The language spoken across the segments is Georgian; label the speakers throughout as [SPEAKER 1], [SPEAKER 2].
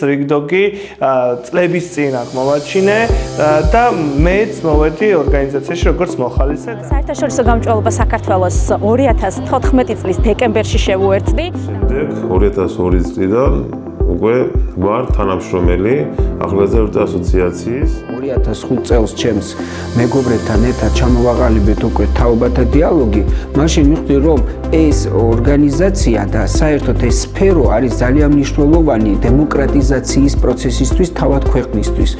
[SPEAKER 1] რიგდოგი წლების წინ აქ მოვაჩინე და მეც მოვედი ორგანიზაციაში როგორც მოხალისე.
[SPEAKER 2] საერთაშორისო გამჭვალობა საქართველოს 2014 წლის დეკემბერში შევუერთდი.
[SPEAKER 3] შემდეგ 2002 წლიდან უკვე ვარ თანამშრომელი ახალგაზრდათა ასოციაციის.
[SPEAKER 4] 2005 წელს ჩემს მეგობრებთან ერთად ჩამოვაყალიბეთ უკვე თაობათა დიალოგი. მაშინ მივხვდი რომ ეს ორგანიზაცია და საერთოდ ეს სფერო არის ძალიან მნიშვნელოვანი დემოკრატიზაციის პროცესისთვის თავად ქვეყნისთვის.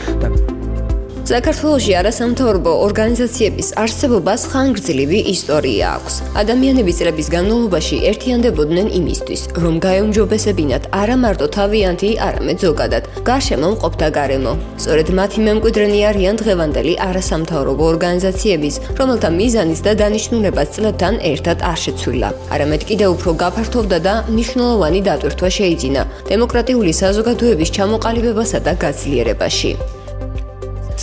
[SPEAKER 5] საქართველოში არასამთავრობო ორგანიზაციების არსებობას ხანგრძლივი ისტორია აქვს. ადამიანები წლების განმავლობაში ერთიანდებოდნენ იმისთვის, რომ გაეუმჯობესებინათ არა მარტო თავიანთი, არამედ ზოგადად გარშემო მყოფთა გარემო. სწორედ მათი მემკვიდრენი არიან დღევანდელი არასამთავრობო ორგანიზაციების, რომელთა მიზანიც და დანიშნულებაც წლებთან ერთად არ შეცვლილა. არამედ კიდევ უფრო გაფართოვდა და მნიშვნელოვანი დატვირთვა შეიძინა დემოკრატიული საზოგადოების ჩამოყალიბებასა და გაძლიერებაში.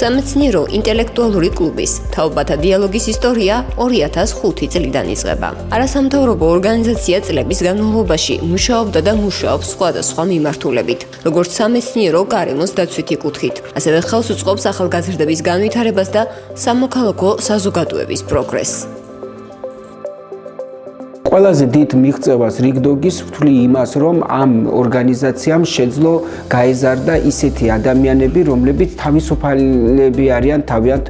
[SPEAKER 5] სამეცნიერო ინტელექტუალური კლუბის თაობათა დიალოგის ისტორია 2005 წლიდან იწყება. არასამთავრობო ორგანიზაცია წლების განმავლობაში მუშაობდა და მუშაობს სხვადასხვა მიმართულებით, როგორც სამეცნიერო გარემოს დაცვითი კუთხით, ასევე ხელს უწყობს ახალგაზრდების განვითარებას და სამოქალაქო საზოგადოების პროგრესს.
[SPEAKER 4] ყველაზე დიდ მიღწევას რიგდოგის ვთვლი იმას, რომ ამ ორგანიზაციამ შეძლო გაეზარდა ისეთი ადამიანები, რომლებიც თავისუფალები არიან თავიანთ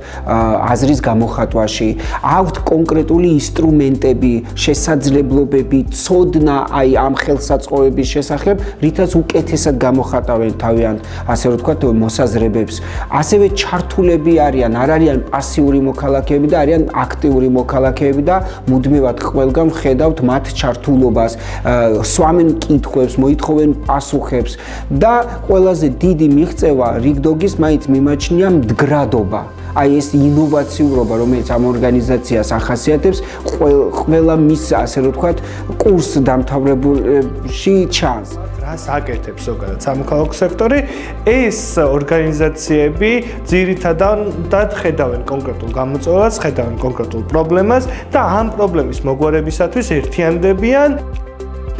[SPEAKER 4] აზრის გამოხატვაში. აქვთ კონკრეტული ინსტრუმენტები, შესაძლებლობები, ცოდნა აი ამ ხელსაწყოების შესახებ, რითაც უკეთესად გამოხატავენ თავიანთ, ასე რომ ვთქვათ, მოსაზრებებს. ასევე ჩართულები არიან, არ არიან პასიური მოქალაქეები და არიან აქტიური მოქალაქეები და მუდმივად ყველგან ხედავთ მათ ჩართულობას, სვამენ კითხვებს, მოითხოვენ პასუხებს და ყველაზე დიდი მიღწევა რიგდოგის მაინც მიმაჩნია მდგრადობა. აი ეს ინოვაციურობა, რომელიც ამ ორგანიზაციას ახასიათებს, ყველა მის, ასე რომ ვთქვათ, კურს დამთავრებულში ჩანს.
[SPEAKER 1] რას აკეთებს ზოგადად სამოქალაქო სექტორი? ეს ორგანიზაციები ძირითადად ხედავენ კონკრეტულ გამოწვევას, ხედავენ კონკრეტულ პრობლემას და ამ პრობლემის მოგვარებისათვის ერთიანდებიან.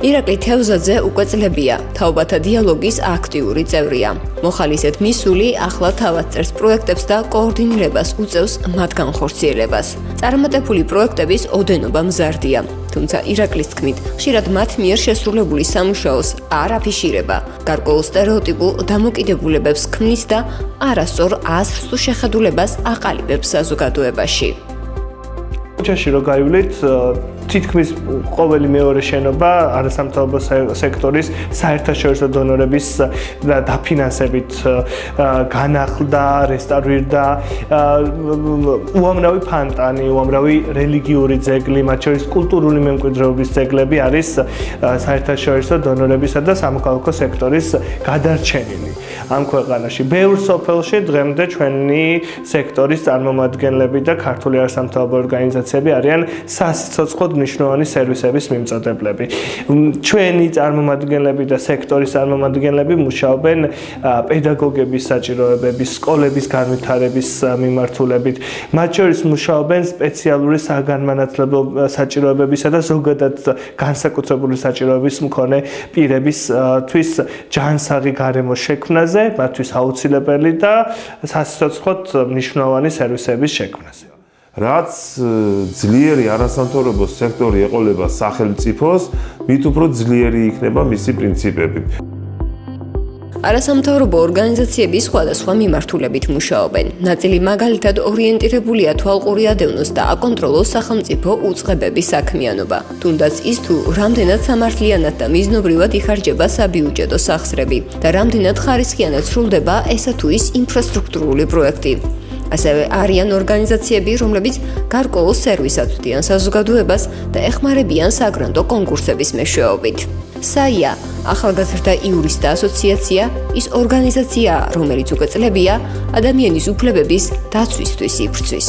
[SPEAKER 5] ირაკლი თევზაძე უკვე წლებია თაობათა დიალოგის აქტიური წევრია. მოხალისედ მისული ახლა თავად წერს პროექტებს და კოორდინირებას უწევს მათ განხორციელებას. წარმატებული პროექტების ოდენობა მზარდია. თუმცა ირაკლის თქმით, ხშირად მათ მიერ შესრულებული სამუშაოს არ აფიშირება, გარკვეულ სტერეოტიპულ დამოკიდებულებებს ქმნის და არასწორ აზრს თუ შეხედულებას აყალიბებს საზოგადოებაში.
[SPEAKER 1] ქუჩაში რო გაივლით, თითქმის ყოველი მეორე შენობა არასამთავრობო სექტორის საერთაშორისო დონორების დაფინანსებით განახლდა, რესტავრირდა, უამრავი ფანტანი, უამრავი რელიგიური ძეგლი, მათ შორის კულტურული მემკვიდრეობის ძეგლები არის საერთაშორისო დონორებისა და სამოქალაქო სექტორის გადარჩენილი. ამ ქვეყანაში ბევრ სოფელში დღემდე ჩვენი სექტორის წარმომადგენლები და ქართული არასამთავრობო ორგანიზაციები არიან სასიცოცხლოდ მნიშვნელოვანი სერვისების მიმწოდებლები. ჩვენი წარმომადგენლები და სექტორის წარმომადგენლები მუშაობენ პედაგოგების საჭიროებების, სკოლების განვითარების მიმართულებით. მათ შორის მუშაობენ სპეციალური საგანმანათლებლო საჭიროებებისა და ზოგადად განსაკუთრებული საჭიროების მქონე პირებისთვის ჯანსაღი გარემოს შექმნაზე, მათთვის აუცილებელი და სასიცოცხლოდ მნიშვნელოვანი სერვისების შექმნაზე.
[SPEAKER 3] რაც ძლიერი არასამთავრობო სექტორი ეყოლება სახელმწიფოს, მით უფრო ძლიერი იქნება მისი პრინციპები.
[SPEAKER 5] არასამთავრობო ორგანიზაციები სხვადასხვა მიმართულებით მუშაობენ. ნაწილი მაგალითად ორიენტირებულია თვალყური ადევნოს და აკონტროლოს სახელმწიფო უწყებების საქმიანობა. თუნდაც ის თუ რამდენად სამართლიანად და მიზნობრივად იხარჯება საბიუჯეტო სახსრები და რამდენად ხარისხიანად სრულდება ესა თუ ის ინფრასტრუქტურული პროექტი. ასევე არიან ორგანიზაციები, რომლებიც გარკვეულ სერვისად ვდიან საზოგადოებას და ეხმარებიან საგრანტო კონკურსების მეშვეობით. საია, ახალგაზრდა იურისტთა ასოციაცია, ის ორგანიზაცია, რომელიც უკვე წლებია ადამიანის უფლებების დაცვისთვის იბრძვის.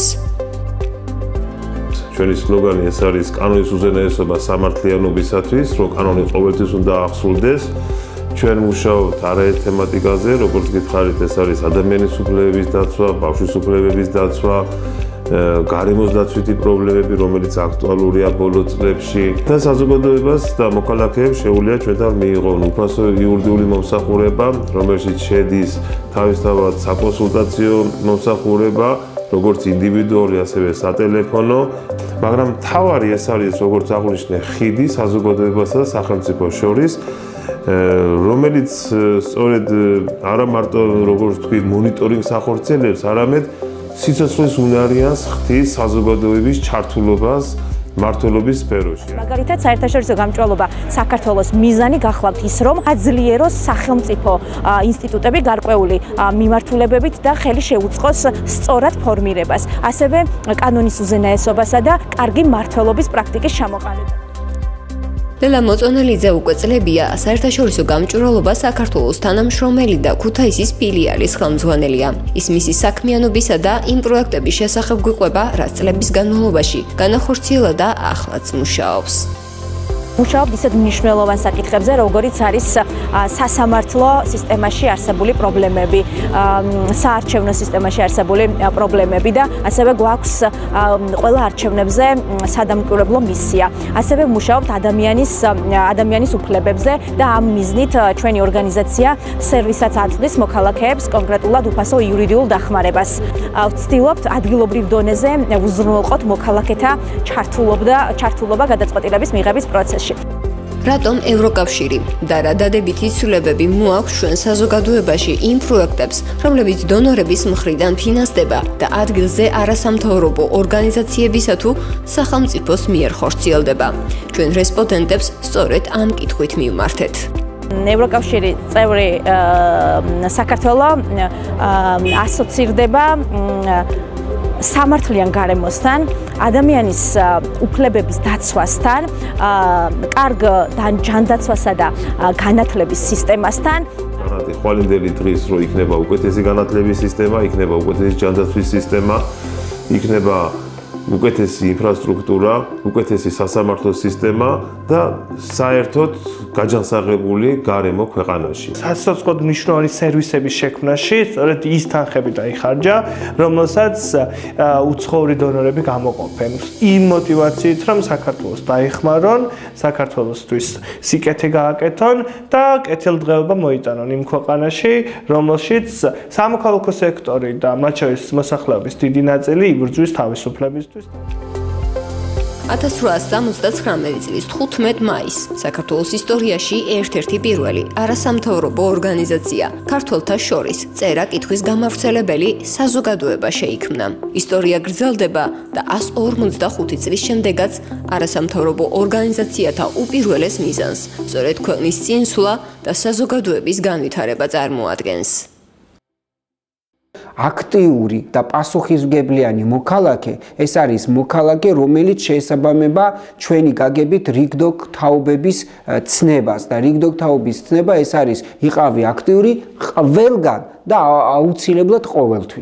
[SPEAKER 3] ჩვენი სლოგანი ეს არის კანონის უზენაესობა სამართლიანობისათვის, რომ კანონი ყოველთვის უნდა აღსრულდეს. ჩვენ მუშაობთ არაერთ თემატიკაზე, როგორც გითხარით, ეს არის ადამიანის უფლებების დაცვა, ბავშვის უფლებების დაცვა, გარემოს დაცვითი პრობლემები, რომელიც აქტუალურია ბოლო წლებში და საზოგადოებას და მოქალაქეებს შეუძლია ჩვენთან მიიღონ უფასო იურიდიული მომსახურება, რომელშიც შედის თავისთავად საკონსულტაციო მომსახურება, როგორც ინდივიდუალური, ასევე სატელეფონო, მაგრამ მთავარი ეს არის, როგორც აღვნიშნე, ხიდი საზოგადოებასა და სახელმწიფოს შორის, რომელიც სწორედ არა მარტო როგორც თქვი მონიტორინგს ახორციელებს, არამედ სიცოცხლის უნარიანს ხდის საზოგადოების ჩართულობას მმართველობის სფეროში.
[SPEAKER 2] მაგალითად, საერთაშორისო გამჭვალობა საქართველოს მიზანი გახლავთ ის, რომ აძლიეროს სახელმწიფო ინსტიტუტები გარკვეული მიმართულებებით და ხელი შეუწყოს სწორად ფორმირებას, ასევე კანონის უზენაესობასა და კარგი მმართველობის პრაქტიკის ჩამოყალიბებას.
[SPEAKER 5] ლელა მოწონელიძე უკვე წლებია საერთაშორისო გამჭვირვალობა საქართველოს თანამშრომელი და ქუთაისის ფილიალის ხელმძღვანელია. ის მისი საქმიანობისა და იმ პროექტების შესახებ გვიყვება, რაც წლების განმავლობაში განახორციელა და ახლაც მუშაობს.
[SPEAKER 2] მუშაობთ ისეთ მნიშვნელოვან საკითხებზე, როგორიც არის სასამართლო სისტემაში არსებული პრობლემები, საარჩევნო სისტემაში არსებული პრობლემები და ასევე გვაქვს ყველა არჩევნებზე სადამკვირვებლო მისია. ასევე მუშაობთ ადამიანის უფლებებზე და ამ მიზნით ჩვენი ორგანიზაცია სერვისაც აწვდის მოქალაქეებს კონკრეტულად უფასო იურიდიულ დახმარებას. ვცდილობთ ადგილობრივ დონეზე უზრუნველყოთ მოქალაქეთა ჩართულობა გადაწყვეტილების მიღების პროცესში.
[SPEAKER 5] რატომ ევროკავშირი და რა დადებითი ცვლილებები მოაქვს ჩვენ საზოგადოებაში იმ პროექტებს, რომლებიც დონორების მხრიდან ფინანსდება და ადგილზე არასამთავრობო ორგანიზაციებისა თუ სახელმწიფოს მიერ ხორციელდება? ჩვენ რესპონდენტებს სწორედ ამ კითხვით მივმართეთ.
[SPEAKER 2] ევროკავშირი წევრი საქართველოს ასოცირდება სამართლიან გარემოსთან, ადამიანის უფლებების დაცვასთან, კარგ ჯანდაცვასა და განათლების სისტემასთან.
[SPEAKER 3] ხვალინდელი დღის რო იქნება უკეთესი განათლების სისტემა, იქნება უკეთესი ჯანდაცვის სისტემა, იქნება უკეთესი ინფრასტრუქტურა, უკეთესი სასამართლო სისტემა და საერთოდ გაჯანსაღებული გარემო ქვეყანაში.
[SPEAKER 1] სასოცხლოდ მნიშვნელოვანი სერვისების შექმნაში სწორედ ის თანხები დაიხარჯა, რომელსაც უცხოური დონორები გამოყოფენ. იმ მოტივაციით, რომ საქართველოს დაეხმარონ, საქართველოსთვის სიკეთე გააკეთონ და კეთილდღეობა მოიტანონ იმ ქვეყანაში, რომელშიც სამოქალაქო სექტორი და მათ შორის მოსახლეობის დიდი ნაწილი იბრძვის თავისუფლებისთვის.
[SPEAKER 5] 1879 წლის 15 მაისს საქართველოს ისტორიაში ერთ-ერთი პირველი არასამთავრობო ორგანიზაცია ქართველთა შორის წერა-კითხვის გამავრცელებელი საზოგადოება შეიქმნა. ისტორია გრძელდება და 145 წლის შემდეგაც არასამთავრობო ორგანიზაციათა უპირველეს მიზანს, სწორედ ქვეყნის წინსვლა და საზოგადოების განვითარება წარმოადგენს.
[SPEAKER 4] აქტიური და პასუხისმგებლიანი მოქალაქე, ეს არის მოქალაქე, რომელიც შეესაბამება ჩვენი გაგებით რიგდოგ თაობების ცნებას და რიგდოგ თაობის ცნება ეს არის იყავი აქტიური ყველგან და აუცილებლად ყოველთვის.